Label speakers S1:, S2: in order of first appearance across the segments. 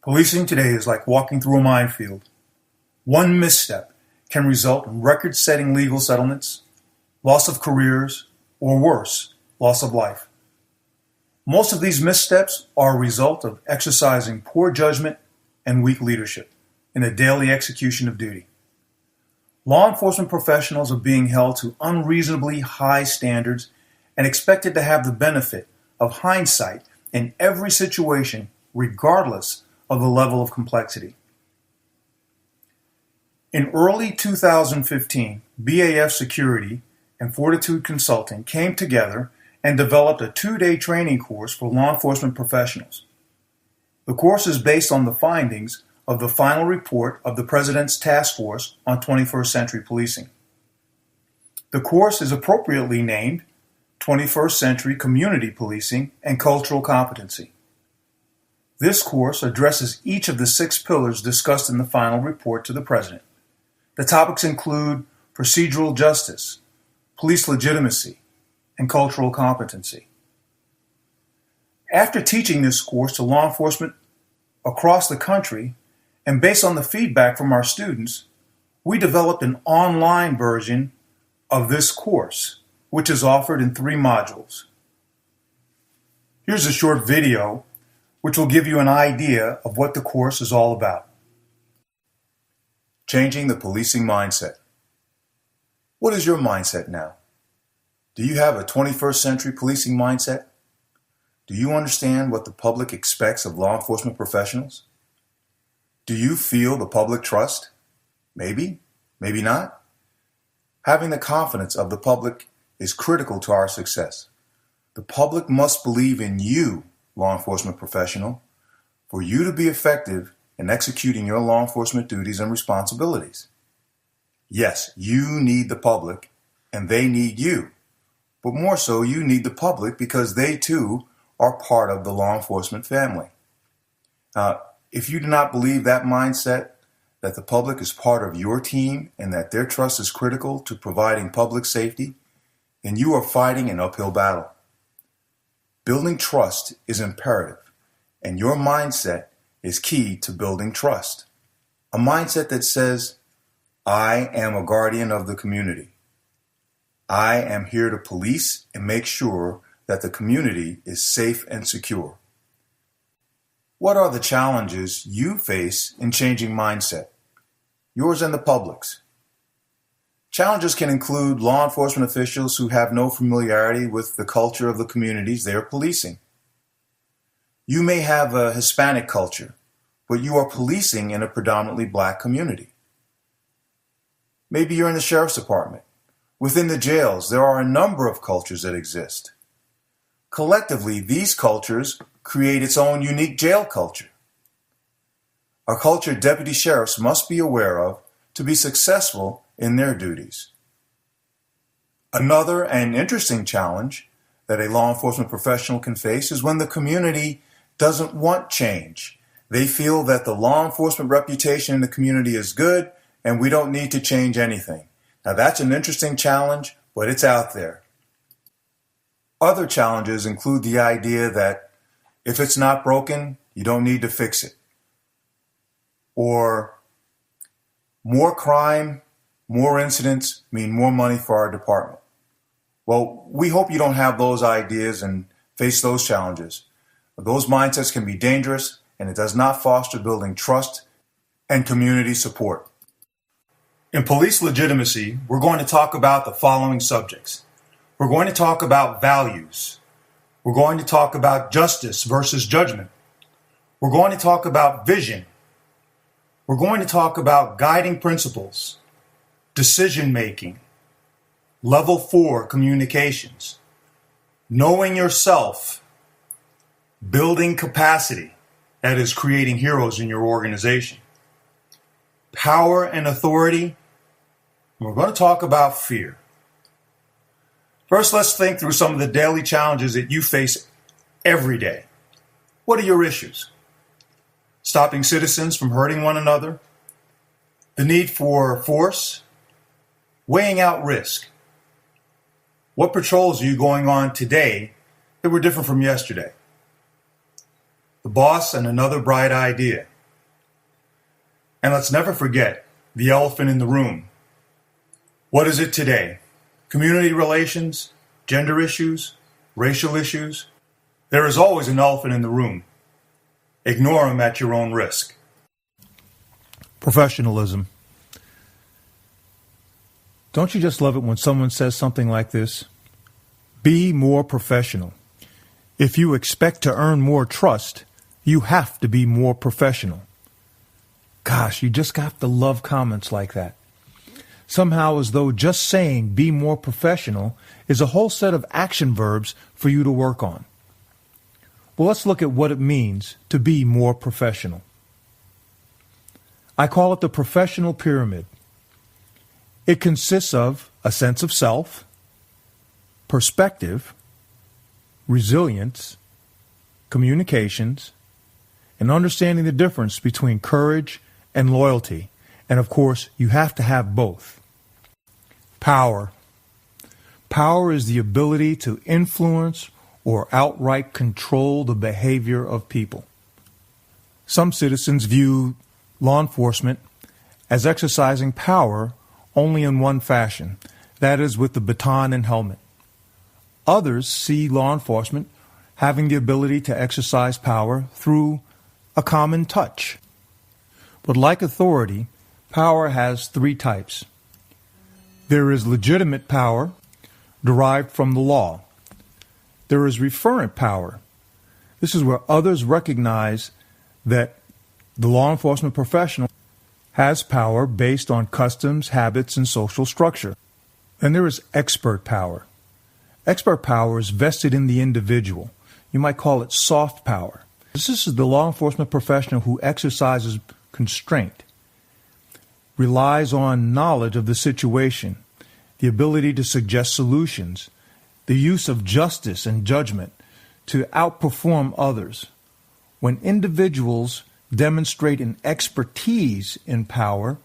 S1: Policing today is like walking through a minefield. One misstep can result in record-setting legal settlements, loss of careers, or worse, loss of life. Most of these missteps are a result of exercising poor judgment and weak leadership in the daily execution of duty. Law enforcement professionals are being held to unreasonably high standards and expected to have the benefit of hindsight in every situation, regardless of the level of complexity. In early 2015, BAF Security and Fortitude Consulting came together and developed a 2-day training course for law enforcement professionals. The course is based on the findings of the final report of the President's Task Force on 21st Century Policing. The course is appropriately named 21st Century Community Policing and Cultural Competency. This course addresses each of the 6 pillars discussed in the final report to the President. The topics include procedural justice, police legitimacy, and cultural competency. After teaching this course to law enforcement across the country, and based on the feedback from our students, we developed an online version of this course, which is offered in 3 modules. Here's a short video which will give you an idea of what the course is all about. Changing the policing mindset. What is your mindset now? Do you have a 21st century policing mindset? Do you understand what the public expects of law enforcement professionals? Do you feel the public trust? Maybe, maybe not. Having the confidence of the public is critical to our success. The public must believe in you, law enforcement professional, for you to be effective in executing your law enforcement duties and responsibilities. Yes, you need the public, and they need you. But more so, you need the public because they too are part of the law enforcement family. If you do not believe that mindset, that the public is part of your team and that their trust is critical to providing public safety, then you are fighting an uphill battle. Building trust is imperative, and your mindset is key to building trust. A mindset that says, I am a guardian of the community. I am here to police and make sure that the community is safe and secure. What are the challenges you face in changing mindset? Yours and the public's. Challenges can include law enforcement officials who have no familiarity with the culture of the communities they are policing. You may have a Hispanic culture, but you are policing in a predominantly Black community. Maybe you're in the sheriff's department. Within the jails, there are a number of cultures that exist. Collectively, these cultures create its own unique jail culture. A culture deputy sheriffs must be aware of to be successful in their duties. Another and interesting challenge that a law enforcement professional can face is when the community doesn't want change. They feel that the law enforcement reputation in the community is good and we don't need to change anything. Now that's an interesting challenge, but it's out there. Other challenges include the idea that if it's not broken, you don't need to fix it. Or more crime, more incidents mean more money for our department. Well, we hope you don't have those ideas and face those challenges. Those mindsets can be dangerous, and it does not foster building trust and community support. In police legitimacy, we're going to talk about the following subjects. We're going to talk about values. We're going to talk about justice versus judgment. We're going to talk about vision. We're going to talk about guiding principles, decision-making, level 4 communications, knowing yourself, building capacity, that is creating heroes in your organization, power and authority, and we're going to talk about fear. First, let's think through some of the daily challenges that you face every day. What are your issues? Stopping citizens from hurting one another, the need for force, weighing out risk. What patrols are you going on today that were different from yesterday? The boss and another bright idea. And let's never forget the elephant in the room. What is it today? Community relations, gender issues, racial issues? There is always an elephant in the room. Ignore them at your own risk. Professionalism. Don't you just love it when someone says something like this? Be more professional. If you expect to earn more trust, you have to be more professional. Gosh, you just got to love comments like that. Somehow as though just saying be more professional is a whole set of action verbs for you to work on. Well, let's look at what it means to be more professional. I call it the professional pyramid. It consists of a sense of self, perspective, resilience, communications, and understanding the difference between courage and loyalty. And of course, you have to have both. Power. Power is the ability to influence or outright control the behavior of people. Some citizens view law enforcement as exercising power only in one fashion, that is with the baton and helmet. Others see law enforcement having the ability to exercise power through a common touch. But like authority, power has three types. There is legitimate power derived from the law. There is referent power. This is where others recognize that the law enforcement professional has power based on customs, habits, and social structure. And there is expert power. Expert power is vested in the individual. You might call it soft power. This is the law enforcement professional who exercises constraint, relies on knowledge of the situation, the ability to suggest solutions, the use of justice and judgment to outperform others. When individuals demonstrate an expertise in power,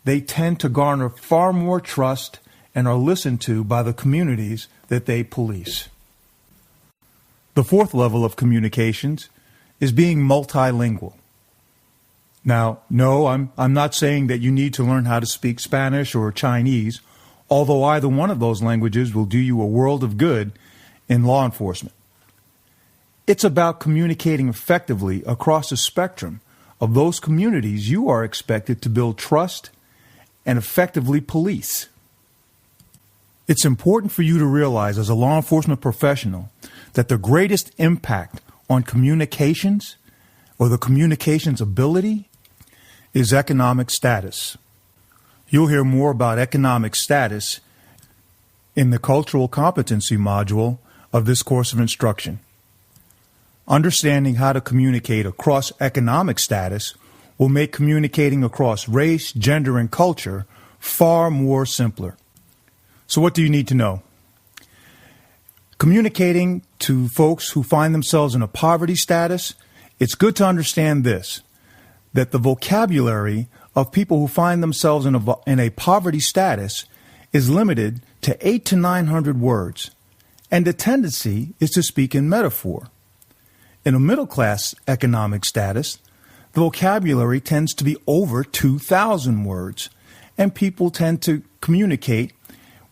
S1: they tend to garner far more trust and are listened to by the communities that they police. The fourth level of communications is being multilingual. Now, no, I'm not saying that you need to learn how to speak Spanish or Chinese, although either one of those languages will do you a world of good in law enforcement. It's about communicating effectively across the spectrum of those communities you are expected to build trust and effectively police. It's important for you to realize as a law enforcement professional that the greatest impact on communications or the communications ability is economic status. You'll hear more about economic status in the cultural competency module of this course of instruction. Understanding how to communicate across economic status will make communicating across race, gender, and culture far more simpler. So what do you need to know? Communicating to folks who find themselves in a poverty status, it's good to understand this, that the vocabulary of people who find themselves in a poverty status is limited to 800 to 900 words, and the tendency is to speak in metaphor. In a middle-class economic status, the vocabulary tends to be over 2,000 words, and people tend to communicate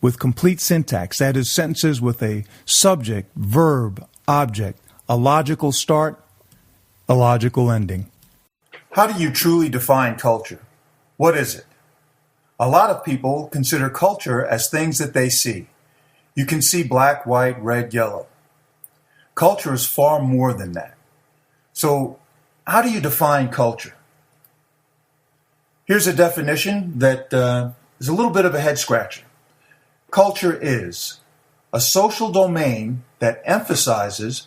S1: with complete syntax, that is, sentences with a subject, verb, object, a logical start, a logical ending. How do you truly define culture? What is it? A lot of people consider culture as things that they see. You can see black, white, red, yellow. Culture is far more than that. So, how do you define culture? Here's a definition that is a little bit of a head scratcher. Culture is a social domain that emphasizes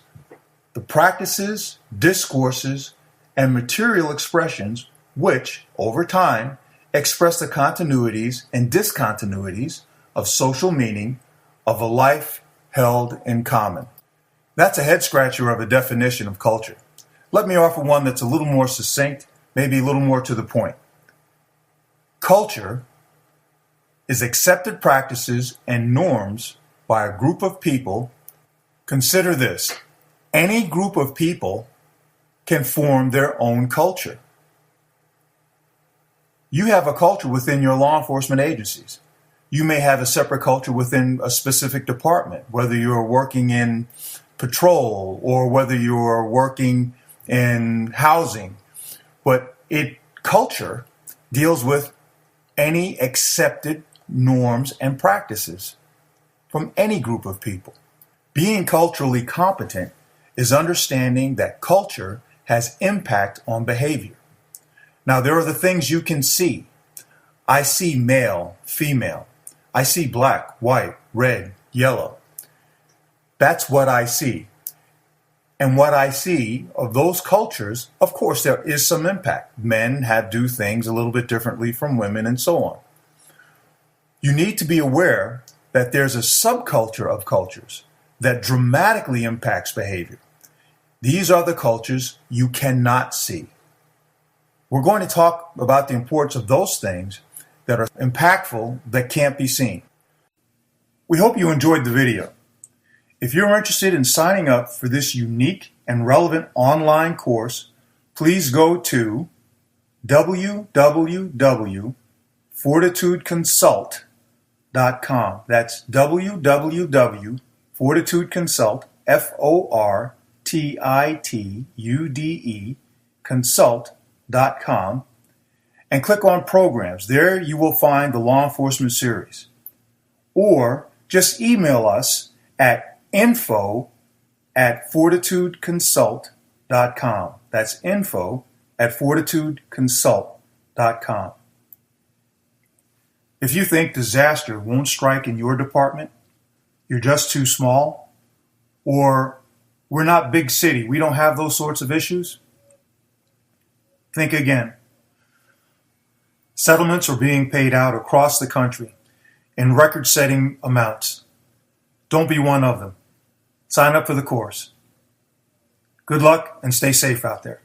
S1: the practices, discourses, and material expressions which, over time, express the continuities and discontinuities of social meaning of a life held in common. That's a head scratcher of a definition of culture. Let me offer one that's a little more succinct, maybe a little more to the point. Culture is accepted practices and norms by a group of people. Consider this: any group of people can form their own culture. You have a culture within your law enforcement agencies. You may have a separate culture within a specific department, whether you're working in patrol or whether you're working in housing. But culture deals with any accepted norms and practices from any group of people. Being culturally competent is understanding that culture has impact on behavior. Now, there are the things you can see. I see male, female. I see black, white, red, yellow. That's what I see. And what I see of those cultures, of course, there is some impact. Men do things a little bit differently from women and so on. You need to be aware that there's a subculture of cultures that dramatically impacts behavior. These are the cultures you cannot see. We're going to talk about the importance of those things that are impactful that can't be seen. We hope you enjoyed the video. If you're interested in signing up for this unique and relevant online course, please go to www.fortitudeconsult.com. That's www.fortitude, consult.com, and click on Programs. There you will find the Law Enforcement Series. Or just email us at info@fortitudeconsult.com. That's info@fortitudeconsult.com. If you think disaster won't strike in your department, you're just too small, or we're not big city, we don't have those sorts of issues, think again. Settlements are being paid out across the country in record-setting amounts. Don't be one of them. Sign up for the course. Good luck and stay safe out there.